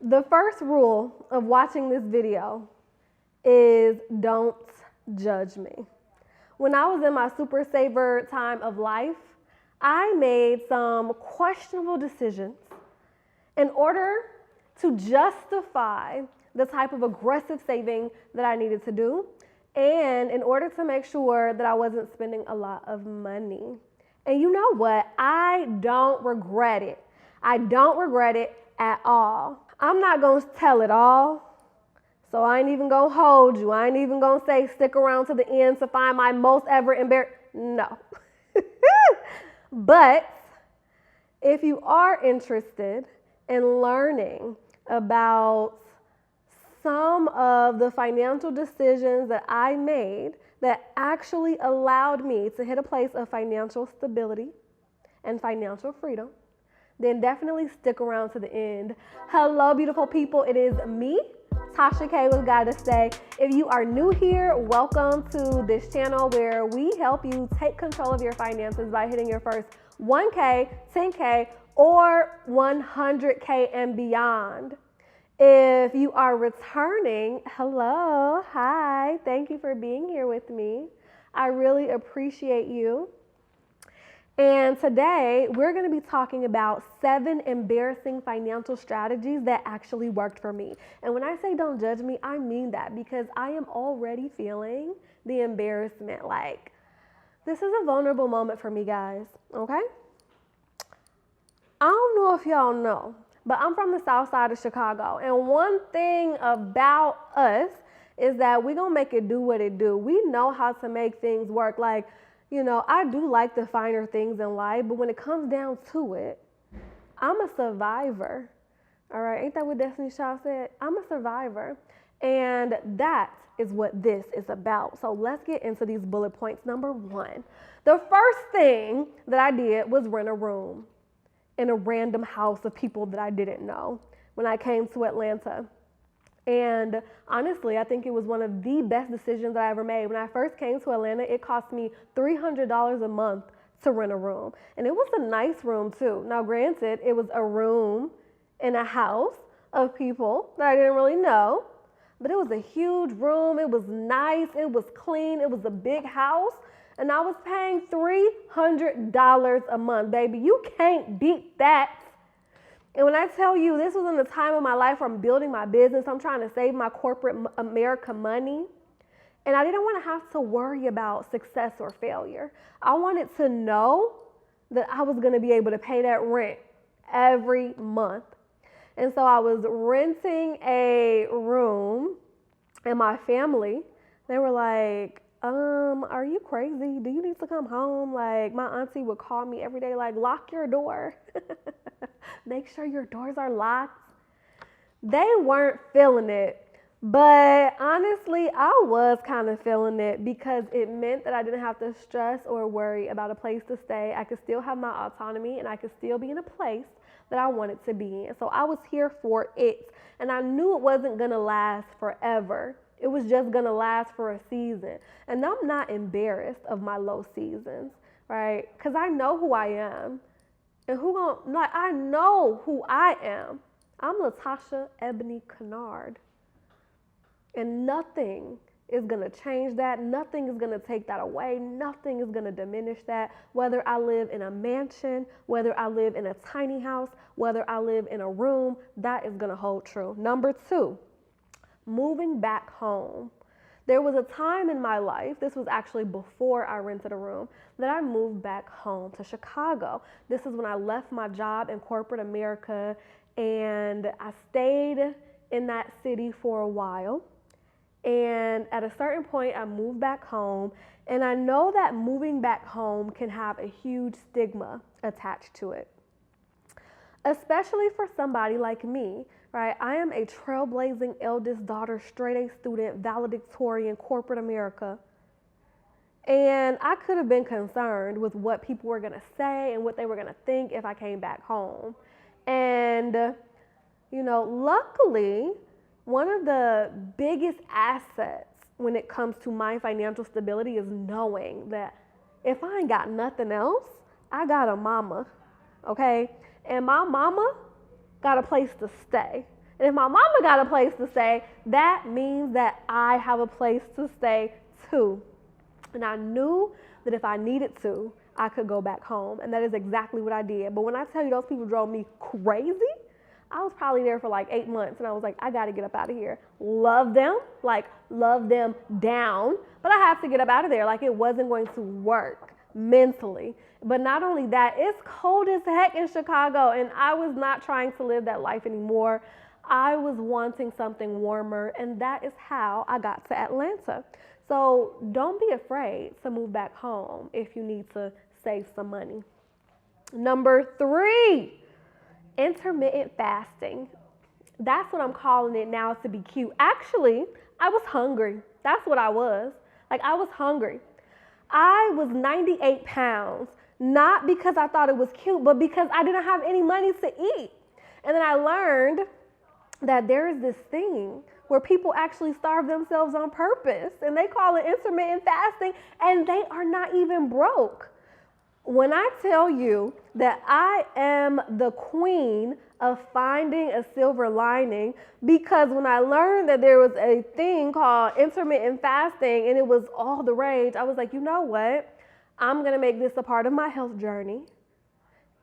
The first rule of watching this video is don't judge me. When I was in my super saver time of life, I made some questionable decisions in order to justify the type of aggressive saving that I needed to do, and in order to make sure that I wasn't spending a lot of money. And you know what? I don't regret it. I don't regret it at all. I'm not gonna tell it all, so I ain't even gonna hold you. I ain't even gonna say stick around to the end to find my most ever embarrassing. No. But if you are interested in learning about some of the financial decisions that I made that actually allowed me to hit a place of financial stability and financial freedom, then definitely stick around to the end. Hello, beautiful people. It is me, Tasha K with Gotta Say. If you are new here, welcome to this channel where we help you take control of your finances by hitting your first 1K, 10K, or 100K and beyond. If you are returning, hello, hi, thank you for being here with me. I really appreciate you. And today we're going to be talking about 7 embarrassing financial strategies that actually worked for me. And when I say don't judge me, I mean that because I am already feeling the embarrassment. Like, this is a vulnerable moment for me, guys, okay? I don't know if y'all know, but I'm from the south side of Chicago. And one thing about us is that we're going to make it do what it do. We know how to make things work. Like, you know, I do like the finer things in life, but when it comes down to it, I'm a survivor. All right, ain't that what Destiny Child said? I'm a survivor. And that is what this is about. So let's get into these bullet points. Number 1, the first thing that I did was rent a room in a random house of people that I didn't know when I came to Atlanta. And honestly, I think it was one of the best decisions that I ever made. When I first came to Atlanta, it cost me $300 a month to rent a room. And it was a nice room too. Now, granted, it was a room in a house of people that I didn't really know, but it was a huge room. It was nice. It was clean. It was a big house. And I was paying $300 a month, baby. You can't beat that. And when I tell you this was in the time of my life where I'm building my business, I'm trying to save my corporate America money, and I didn't want to have to worry about success or failure. I wanted to know that I was going to be able to pay that rent every month. And so I was renting a room, and my family, they were like, are you crazy? Do you need to come home? Like, my auntie would call me every day, like, lock your door. Make sure your doors are locked. They weren't feeling it. But honestly, I was kind of feeling it because it meant that I didn't have to stress or worry about a place to stay. I could still have my autonomy and I could still be in a place that I wanted to be in. So I was here for it. And I knew it wasn't going to last forever. It was just going to last for a season. And I'm not embarrassed of my low seasons, right? Because I know who I am. And I know who I am. I'm Latasha Ebony Kennard. And nothing is going to change that. Nothing is going to take that away. Nothing is going to diminish that. Whether I live in a mansion, whether I live in a tiny house, whether I live in a room, that is going to hold true. Number 2, moving back home. There was a time in my life, this was actually before I rented a room, that I moved back home to Chicago. This is when I left my job in corporate America, and I stayed in that city for a while. And at a certain point, I moved back home, and I know that moving back home can have a huge stigma attached to it, especially for somebody like me. Right, I am a trailblazing eldest daughter, straight A student, valedictorian, corporate America. And I could have been concerned with what people were going to say and what they were going to think if I came back home. And, you know, luckily, one of the biggest assets when it comes to my financial stability is knowing that if I ain't got nothing else, I got a mama, okay? And my mama got a place to stay. And if my mama got a place to stay, that means that I have a place to stay too. And I knew that if I needed to, I could go back home. And that is exactly what I did. But when I tell you those people drove me crazy, I was probably there for like 8 months. And I was like, I got to get up out of here. Love them, like love them down. But I had to get up out of there. Like it wasn't going to work mentally. But not only that, it's cold as heck in Chicago. And I was not trying to live that life anymore. I was wanting something warmer. And that is how I got to Atlanta. So don't be afraid to move back home if you need to save some money. Number 3, intermittent fasting. That's what I'm calling it now to be cute. Actually, I was hungry. That's what I was. Like I was hungry. I was 98 pounds, not because I thought it was cute, but because I didn't have any money to eat. And then I learned that there is this thing where people actually starve themselves on purpose, and they call it intermittent fasting, and they are not even broke. When I tell you that I am the queen of finding a silver lining, because when I learned that there was a thing called intermittent fasting and it was all the rage, I was like, you know what? I'm going to make this a part of my health journey.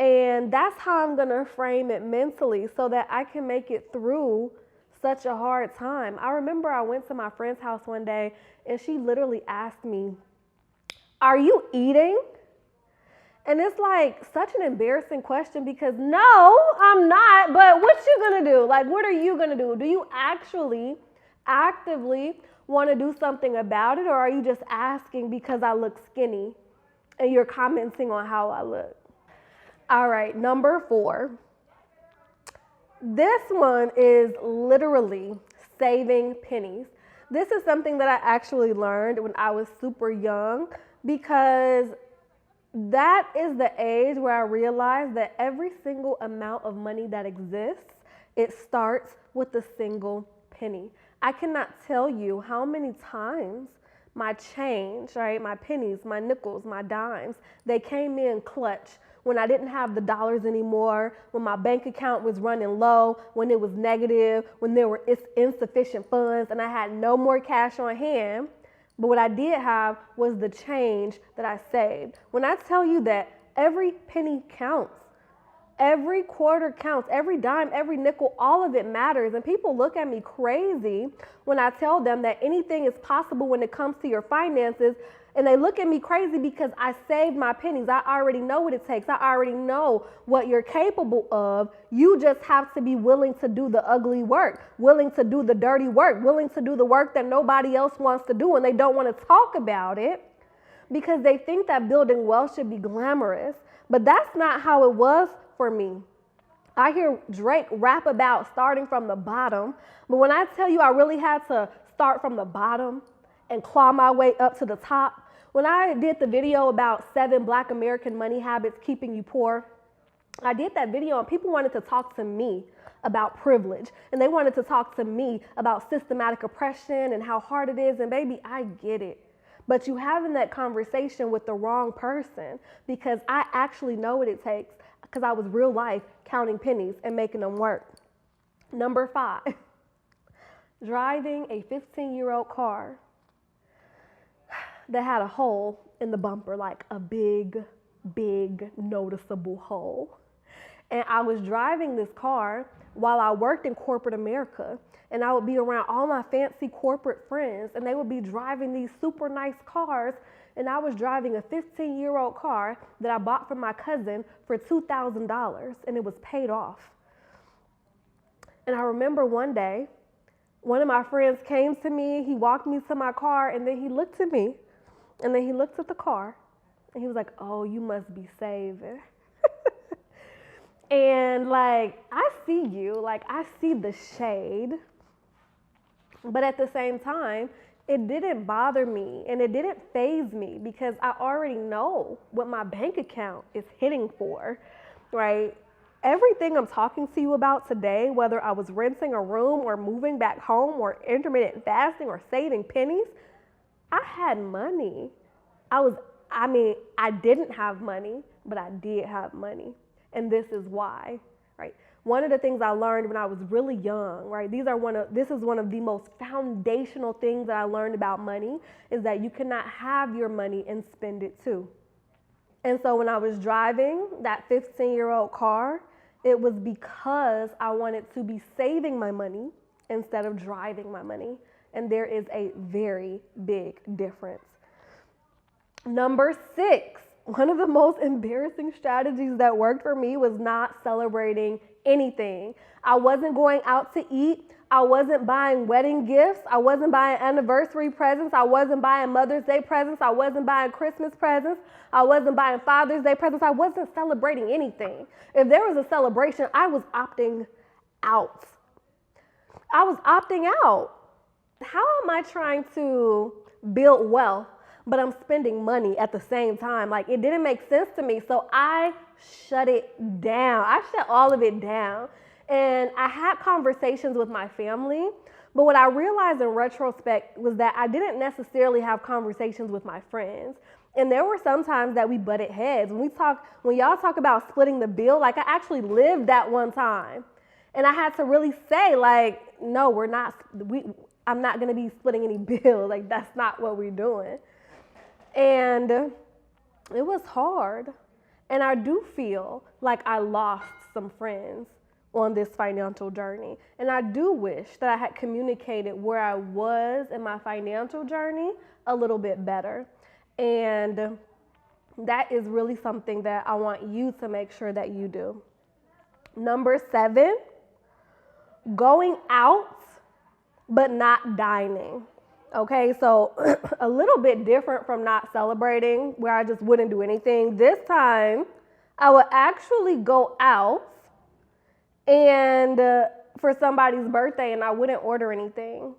And that's how I'm going to frame it mentally so that I can make it through such a hard time. I remember I went to my friend's house one day and she literally asked me, are you eating? And it's like such an embarrassing question because no, I'm not, but what you gonna do? Like, what are you gonna do? Do you actually actively want to do something about it, or are you just asking because I look skinny and you're commenting on how I look? All right, number 4. This one is literally saving pennies. This is something that I actually learned when I was super young, because that is the age where I realized that every single amount of money that exists, it starts with a single penny. I cannot tell you how many times my change, right, my pennies, my nickels, my dimes, they came in clutch when I didn't have the dollars anymore, when my bank account was running low, when it was negative, when there were insufficient funds and I had no more cash on hand. But what I did have was the change that I saved. When I tell you that every penny counts, every quarter counts, every dime, every nickel, all of it matters. And people look at me crazy when I tell them that anything is possible when it comes to your finances. And they look at me crazy because I saved my pennies. I already know what it takes. I already know what you're capable of. You just have to be willing to do the ugly work, willing to do the dirty work, willing to do the work that nobody else wants to do, and they don't want to talk about it because they think that building wealth should be glamorous. But that's not how it was for me. I hear Drake rap about starting from the bottom, but when I tell you I really had to start from the bottom and claw my way up to the top. When I did the video about 7 Black American money habits keeping you poor, I did that video and people wanted to talk to me about privilege, and they wanted to talk to me about systematic oppression and how hard it is. And baby, I get it. But you having that conversation with the wrong person, because I actually know what it takes, because I was real life counting pennies and making them work. Number 5, driving a 15-year-old car that had a hole in the bumper, like a big, big noticeable hole. And I was driving this car while I worked in corporate America, and I would be around all my fancy corporate friends, and they would be driving these super nice cars, and I was driving a 15-year-old car that I bought from my cousin for $2,000, and it was paid off. And I remember one day, one of my friends came to me, he walked me to my car, and then he looked at me, and then he looked at the car, and he was like, oh, you must be saving. And like, I see you, like I see the shade, but at the same time, it didn't bother me and it didn't faze me because I already know what my bank account is hitting for, right? Everything I'm talking to you about today, whether I was renting a room or moving back home or intermittent fasting or saving pennies, I had money. I didn't have money, but I did have money. And this is why, right? One of the things I learned when I was really young, right? This is one of the most foundational things that I learned about money, is that you cannot have your money and spend it too. And so when I was driving that 15-year-old car, it was because I wanted to be saving my money instead of driving my money. And there is a very big difference. Number 6, one of the most embarrassing strategies that worked for me was not celebrating anything. I wasn't going out to eat. I wasn't buying wedding gifts. I wasn't buying anniversary presents. I wasn't buying Mother's Day presents. I wasn't buying Christmas presents. I wasn't buying Father's Day presents. I wasn't celebrating anything. If there was a celebration, I was opting out. I was opting out. How am I trying to build wealth, but I'm spending money at the same time? Like, it didn't make sense to me. So I shut it down. I shut all of it down. And I had conversations with my family, but what I realized in retrospect was that I didn't necessarily have conversations with my friends. And there were some times that we butted heads. When y'all talk about splitting the bill, like, I actually lived that one time. And I had to really say, like, no, I'm not going to be splitting any bills. Like, that's not what we're doing. And it was hard. And I do feel like I lost some friends on this financial journey. And I do wish that I had communicated where I was in my financial journey a little bit better. And that is really something that I want you to make sure that you do. Number 7, going out but not dining. Okay, so a little bit different from not celebrating, where I just wouldn't do anything. This time, I would actually go out and for somebody's birthday, and I wouldn't order anything.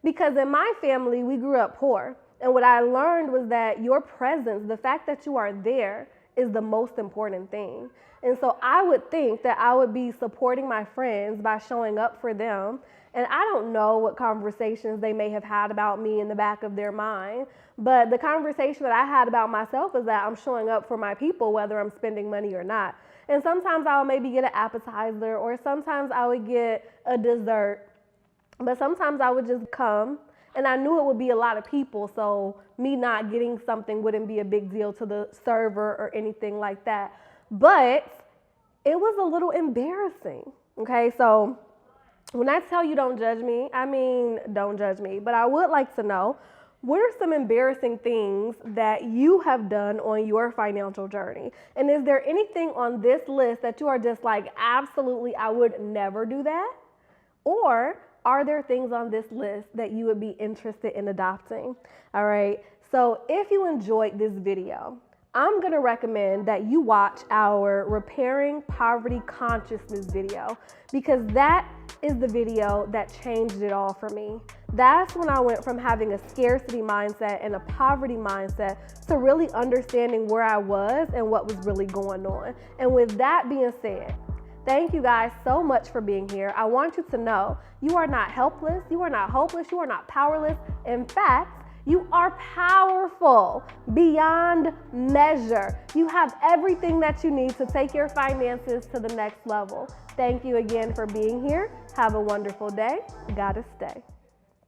Because in my family, we grew up poor. And what I learned was that your presence, the fact that you are there, is the most important thing. And so I would think that I would be supporting my friends by showing up for them. And I don't know what conversations they may have had about me in the back of their mind, but the conversation that I had about myself is that I'm showing up for my people, whether I'm spending money or not. And sometimes I'll maybe get an appetizer, or sometimes I would get a dessert, but sometimes I would just come, and I knew it would be a lot of people, so me not getting something wouldn't be a big deal to the server or anything like that. But it was a little embarrassing, okay? So when I tell you don't judge me, I mean don't judge me. But I would like to know, what are some embarrassing things that you have done on your financial journey? And is there anything on this list that you are just like, absolutely, I would never do that? Or are there things on this list that you would be interested in adopting? All right, so if you enjoyed this video, I'm gonna recommend that you watch our Repairing Poverty Consciousness video, because that is the video that changed it all for me. That's when I went from having a scarcity mindset and a poverty mindset to really understanding where I was and what was really going on. And with that being said, thank you guys so much for being here. I want you to know you are not helpless, you are not hopeless, you are not powerless. In fact, you are powerful beyond measure. You have everything that you need to take your finances to the next level. Thank you again for being here. Have a wonderful day. Gotta stay.